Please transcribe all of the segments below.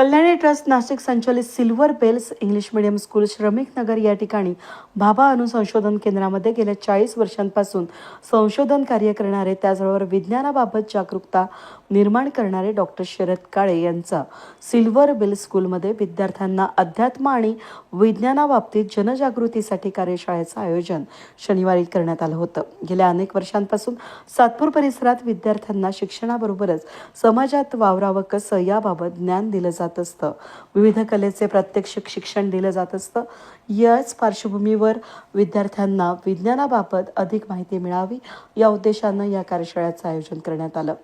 Kalyani trust Nashik संचलित silver bells English medium school Shramik Nagar या ठिकाणी भाभा अणु संशोधन केंद्रामध्ये गेल्या 40 वर्षांपासून संशोधन कार्य करणारे, त्याचबरोबर विज्ञानाबाबत जागरूकता निर्माण करणारे डॉक्टर शरद काळे यांचा सिल्वर बेल स्कूलमध्ये विद्यार्थ्यांना अध्यात्म आणि विज्ञानाबाबतीत जनजागृतीसाठी कार्यशाळेचं आयोजन शनिवारी करण्यात आलं होतं. गेल्या अनेक वर्षांपासून सातपूर परिसरात विद्यार्थ्यांना शिक्षणाबरोबरच समाजात वावरावं कसं याबाबत ज्ञान दिलं जात असतं. विविध कलेचे प्रात्यक्षिक शिक्षण दिलं जात असतं. याच पार्श्वभूमीवर विद्यार्थ्यांना विज्ञानाबाबत अधिक माहिती मिळावी या उद्देशानं या कार्यशाळेचं आयोजन करण्यात आलं.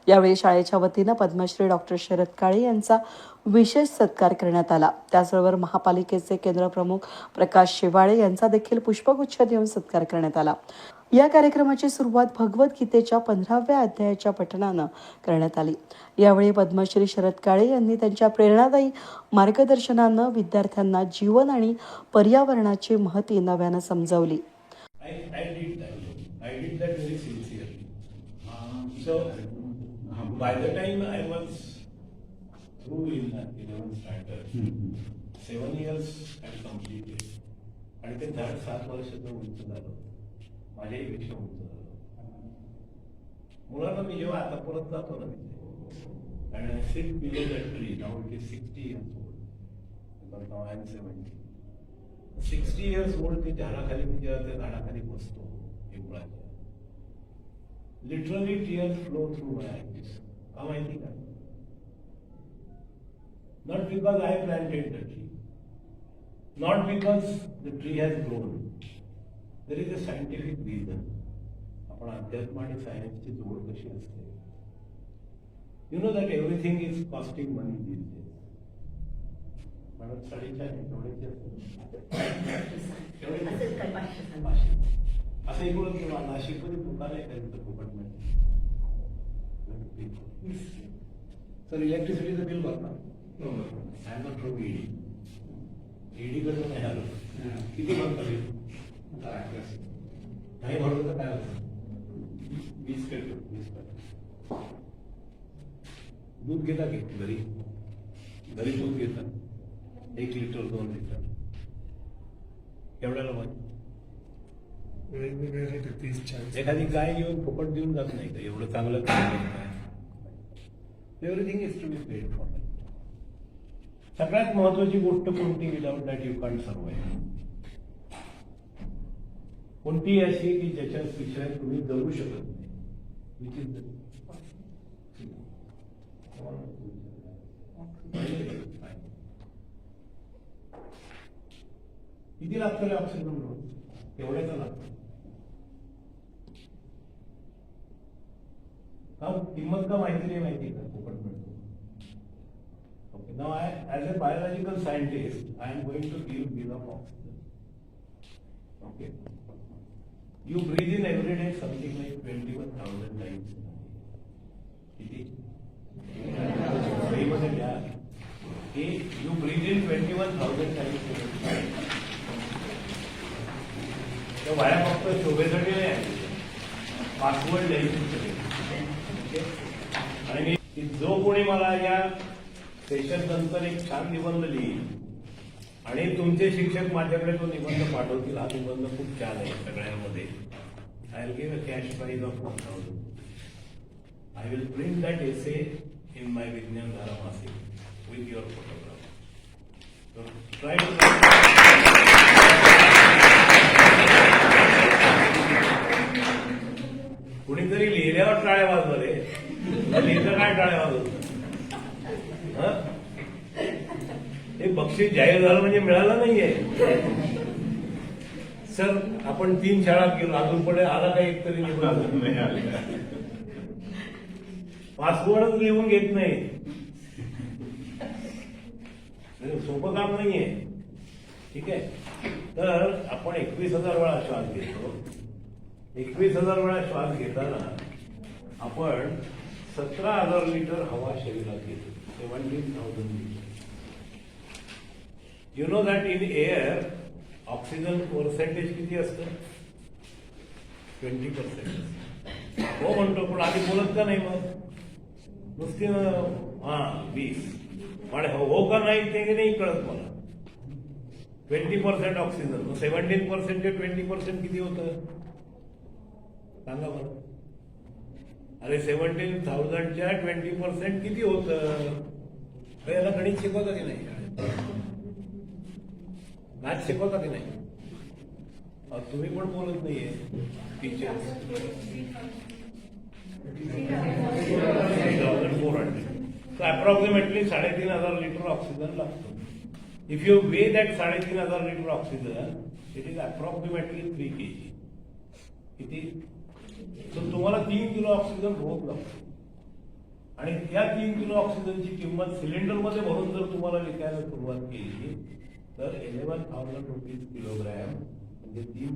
यावेळी शाळेच्या वतीनं पद्मश्री डॉक्टर शरद काळे यांचा विशेष सत्कार करण्यात आला. त्याचबरोबर महापालिकेचे केंद्रप्रमुख प्रकाश शेवाळे यांचा देखील पुष्पगुच्छ देऊन सत्कार करण्यात आला. या कार्यक्रमाची सुरुवात भगवद्गीतेच्या 15व्या अध्यायाच्या पठणानं करण्यात आली. यावेळी पद्मश्री शरद काळे यांनी त्यांच्या प्रेरणादायी मार्गदर्शनानं विद्यार्थ्यांना जीवन आणि पर्यावरणाची महती नव्यानं समजावली. I did that very sincerely. So by the time I was through in 11th standard, 7 years I completed. आणि ते 7 वर्षाचं उंच झालं, माझ्याही पेक्षा उंच झालं. मुलांना मी जेव्हा आता परत जातो ना तिथे, आणि I sit below that tree, now it is 60 years old, because now I am 70. 60 years old ते झाडाखाली मी जेव्हा त्या झाडाखाली बसतो, literally tears flow through my eyes. How I think that? Not because I planted the tree, not because the tree has grown. There is a scientific reason. आपण अध्यात्म आणि सायन्सची जोड कशी असते. You know that everything is costing money these days. म्हणून साडीच्या केवढ्याची असेल? असं एक बोलत किंवा नाशिकमध्ये दुकान आहे त्यांचं फुकट मिळतं. सर इलेक्ट्रिसिटीचं बिल भरणार? I am not from ED. ईडीकडनं नाही आलं. किती भरता बिल? नाही भरलं तर काय होतं? 20 करतो. दूध घेता की घरी दूध घेता 1 लिटर 2 लिटर एवढ्याला पाहिजे. एखादी गाय घेऊन फुकट देऊन जात नाही का? एवढं चांगलं काम करताय. Everything is to be paid for. सगळ्यात महत्वाची गोष्ट कोणती? Without that you can't survive. कोणती अशी की ज्याच्यापेक्षा तुम्ही जगू शकत नाही? विच इज किती लागतं रे ऑक्सिजन? एवढ्याचा लागतं. किंमत का माहिती नाही, माहिती का फुकट मिळतो. Okay, now as a biological scientist I am going to give bill of oxygen. Okay, you breathe in every day something like 21,000 times. किती? मध्ये द्या की यू ब्रीथ इन 21,000 टाइम्स. वाया फक्त शोभेसाठी नाही, पासवर्ड द्यायची. आणि जो कोणी मला या सेशन नंतर एक छान निबंध लिहिल आणि तुमचे शिक्षक माझ्याकडे तो निबंध पाठवतील, हा निबंध खूप छान आहे सगळ्यांमध्ये, I will give a cash prize of 1,000. I will print that essay in my Vigyan Dhara मासिक विथ युअर फोटोग्राफ. ट्राय कुणीतरी लिहिल्यावर टाळ्या वाजवले, लिहिलं काय टाळ्या वाजवत? हे बक्षीस जाहीर झालं म्हणजे मिळालं नाहीये. सर आपण 3 शाळात गेलो, अजून पुढे आला का एक तरी नाही. पासवर्डच लिहून घेत नाही. सोपं काम नाहीये. ठीक आहे, तर आपण 21,000 वेळा श्वास घेतो. 21,000 वेळा श्वास घेताना आपण 17,000 लिटर हवा शरीरात घेतो. 17,000 litre. You know that in air oxygen percentage किती असतं? 20%. हो म्हणतो, पण आधी बोलत का नाही? मग नुसती 20 पण हो का नाही ते नाही कळत मला. 20% ऑक्सिजन, 17% ते 20% किती होतं सांगा बरं. अरे 17,000च्या 20% किती होतं? याला गणित शिकवता की नाही, मॅथ शिकवता की नाही? तुम्ही पण बोलत नाहीये टीचर. 3,400 तर अप्रॉक्सिमेटली 3,500 लिटर ऑक्सिजन लागतो. If you way that 3,500 litre oxygen, it is approximately 3 kg. किती? तर तुम्हाला 3 किलो ऑक्सिजन रोज लागतो. आणि त्या 3 किलो ऑक्सिजनची किंमत सिलेंडरमध्ये भरून जर तुम्हाला विकायला सुरुवात केली तर 11,000 रुपीज किलोग्रॅम, म्हणजे 3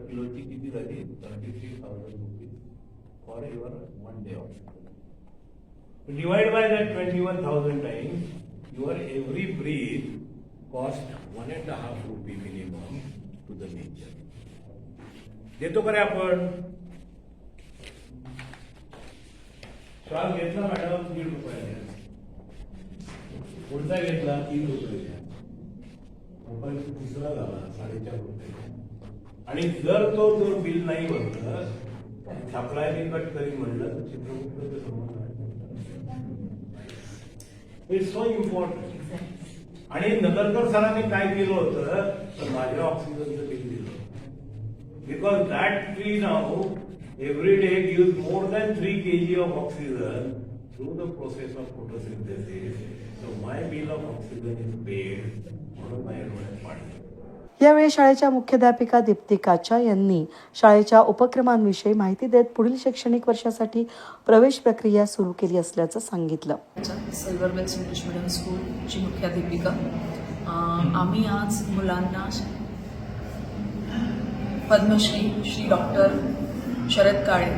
किलोची किती झाली? 33,000 rupees for your 1 day oxygen. Divide by that 21,000 times, your every breath cost 1.5 रुपये मिनिमम टू द नेचर. देतो का रे आपण? श्वास घेतला मॅडम 3 रुपये, पुढचा घेतला 3 रुपये, मोबाईल तिसरा झाला 4.5 रुपये. आणि जर तो बिल नाही भरलं, सप्लायने कट करी म्हणलं तर चित्रगुप्त संबंध. It's so important. आणि नगरकर सरांनी काय केलं होतं तर माझ्या ऑक्सिजनचं बिल दिलं, because that tree now every day gives more than 3 kg of oxygen through the process of photosynthesis. So my bill of oxygen is paid म्हणून माझ्या डोळ्यात पाणी. यावेळी शाळेच्या मुख्याध्यापिका दीप्ती काचा यांनी शाळेच्या उपक्रमांविषयी माहिती देत पुढील शैक्षणिक वर्षासाठी प्रवेश प्रक्रिया सुरू केली असल्याचं सांगितलं. सिल्वर बेल्स इंग्लिश मीडियम स्कूलची मुख्याध्यापिका. आम्ही आज मुलांना पद्मश्री श्री डॉक्टर शरद काळे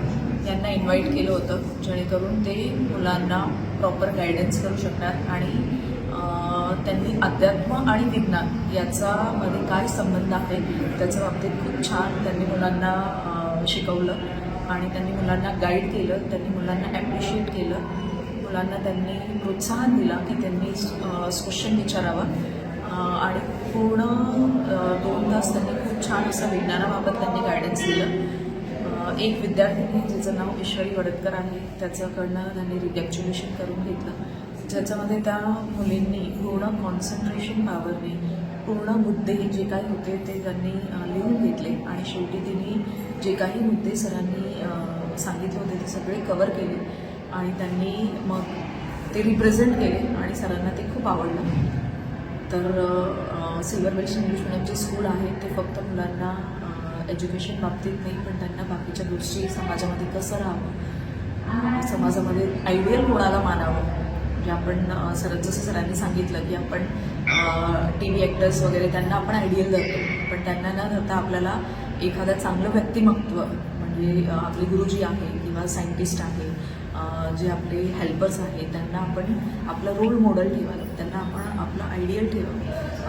यांना इन्व्हाइट केलं होतं, जेणेकरून ते मुलांना प्रॉपर गायडन्स करू शकणार आणि त्यांनी अध्यात्म आणि विज्ञान याचा मध्ये काय संबंध आहे त्याच्या बाबतीत खूप छान त्यांनी मुलांना शिकवलं आणि त्यांनी मुलांना गाईड केलं, त्यांनी मुलांना ॲप्रिशिएट केलं, मुलांना त्यांनी प्रोत्साहन दिला की त्यांनी क्वेश्चन विचारावा आणि पूर्ण 2 तास त्यांनी खूप छान असं विज्ञानाबाबत त्यांनी गायडन्स दिलं. एक विद्यार्थिनी जिचं नाव ईश्वरी वडतकर आहे त्याच्याकडनं त्यांनी रिकॅप्च्युलेशन करून घेतलं, ज्याच्यामध्ये त्या मुलींनी पूर्ण कॉन्सन्ट्रेशन पॉवरने पूर्ण मुद्दे जे काही होते ते त्यांनी लिहून घेतले आणि शेवटी त्यांनी जे काही मुद्दे सरांनी सांगितले होते ते सगळे कव्हर केले आणि त्यांनी मग ते रिप्रेझेंट केले आणि सरांना ते खूप आवडलं. तर सिल्वर बेल्स इंग्लिश मीडियमचे स्कूल आहे ते फक्त मुलांना एज्युकेशन बाबतीत नाही पण त्यांना बाकीच्या गोष्टी समाजामध्ये कसं राहावं, समाजामध्ये आयडियल कोणाला मानावं, म्हणजे आपण जसं सरांनी सांगितलं की आपण TV ॲक्टर्स वगैरे त्यांना आपण आयडियल धरतो, पण त्यांना न धरता आपल्याला एखादं चांगलं व्यक्तिमत्व म्हणजे आपले गुरुजी आहे किंवा सायंटिस्ट आहे, जे आपले हेल्पर्स आहेत त्यांना आपण आपलं रोल मॉडेल ठेवावं, त्यांना आपण आपलं आयडियल ठेवावं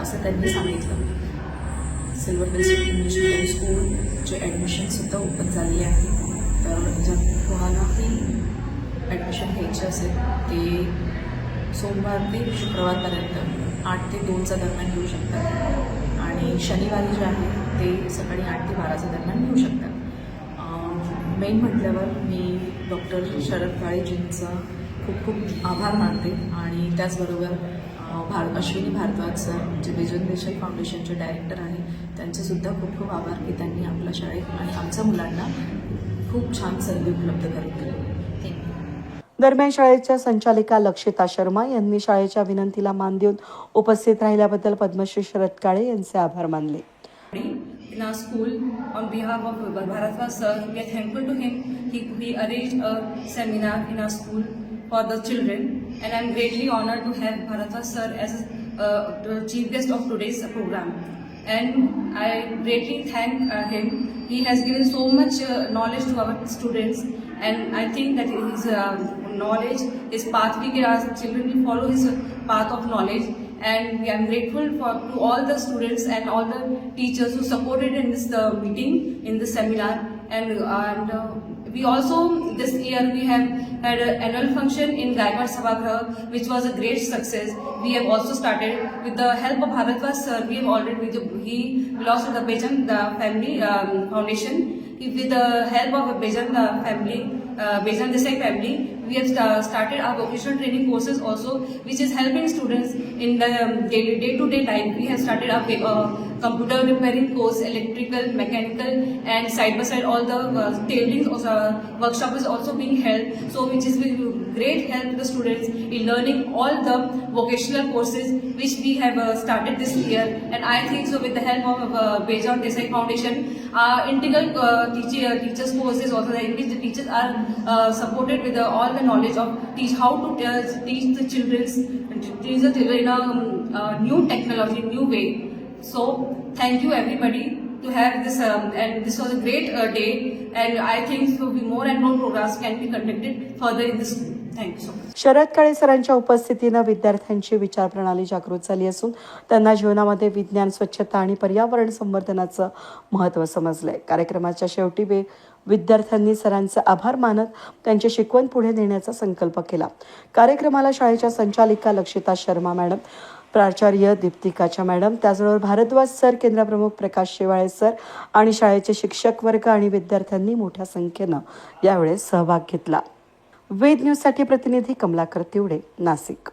असं त्यांनी सांगितलं. सिल्वर बेल्स इंग्लिश मीडियम स्कूलचे ॲडमिशनसुद्धा ओपन झालेले आहे, तर जर कोणालाही ॲडमिशन घ्यायचे असेल ते सोमवार ते शुक्रवारपर्यंत 8 ते 2च्या दरम्यान घेऊ शकतात आणि शनिवारी जे आहे ते सकाळी 8 ते 12च्या दरम्यान घेऊ शकतात. मेन म्हटल्यावर मी डॉक्टर शरद काळेजींचा खूप खूप आभार मानते आणि त्याचबरोबर अश्विनी भारद्वाज सर जे विजन देसाई फाउंडेशनचे डायरेक्टर आहे त्यांचेसुद्धा खूप खूप आभार की त्यांनी आपल्या शाळेत आणि आमच्या मुलांना खूप छान संधी उपलब्ध करून दिली. थँक्यू. दरम्यान शाळेच्या संचालिका लक्षिता शर्मा यांनी शाळेच्या विनंतीला मान देऊन उपस्थित राहिल्याबद्दल पद्मश्री शरद काळे यांचे आभार मानले. In our school, on behalf of Bharatwaj sir, we are thankful to him. He arranged a seminar in our school for the children, and I am greatly honored to have Bharatwaj sir as the chief guest of today's program. And I greatly thank him. He has given so much knowledge to our students, and I think that his knowledge, his path, our children will follow his path of knowledge. And I am grateful to all the students and all the teachers who supported in this meeting, in this seminar. And we also, this year we have had an annual function in Gaikwad Sabhagraha, which was a great success. We have also started with the help of Bharatwaj sir. We have already he belongs to the Bejan family foundation. With the help of Bejan family, Bejan Desai family, we have started our vocational training courses also, which is helping students in the day-to-day life. We have started our computer repairing course, electrical, mechanical, and side by side all the tailoring workshop is also being held. So which is with great help to the students in learning all the vocational courses which we have started this year. And I think so with the help of Bejan Desai Foundation, integral teachers courses also, in which the teachers are supported with all the knowledge of how to teach the children in a new technology, new way. So thank you everybody to have this and this was a great day, and I think so more and more programs can be conducted further in this school. Thank you so much. Sharad काळे सरांच्या उपस्थितीनं विद्यार्थ्यांची विचारप्रणाली जागृत झाली असून त्यांना जीवनामध्ये विज्ञान, स्वच्छता आणि पर्यावरण संवर्धनाचं महत्त्व समजलंय. कार्यक्रमाच्या शेवटी विद्यार्थ्यांनी सरांचे आभार मानत त्यांची शिकवण पुढे नेण्याचा संकल्प केला. कार्यक्रमाला शाळेच्या संचालिका लक्षिता शर्मा मॅडम, प्राचार्य दीप्तिकाच्या मॅडम, त्याचबरोबर भारद्वाज सर, केंद्रप्रमुख प्रकाश शेवाळे सर आणि शाळेचे शिक्षक वर्ग आणि विद्यार्थ्यांनी मोठ्या संख्येनं यावेळेस सहभाग घेतला. वेद न्यूजसाठी प्रतिनिधी कमलाकर तिवडे, नाशिक.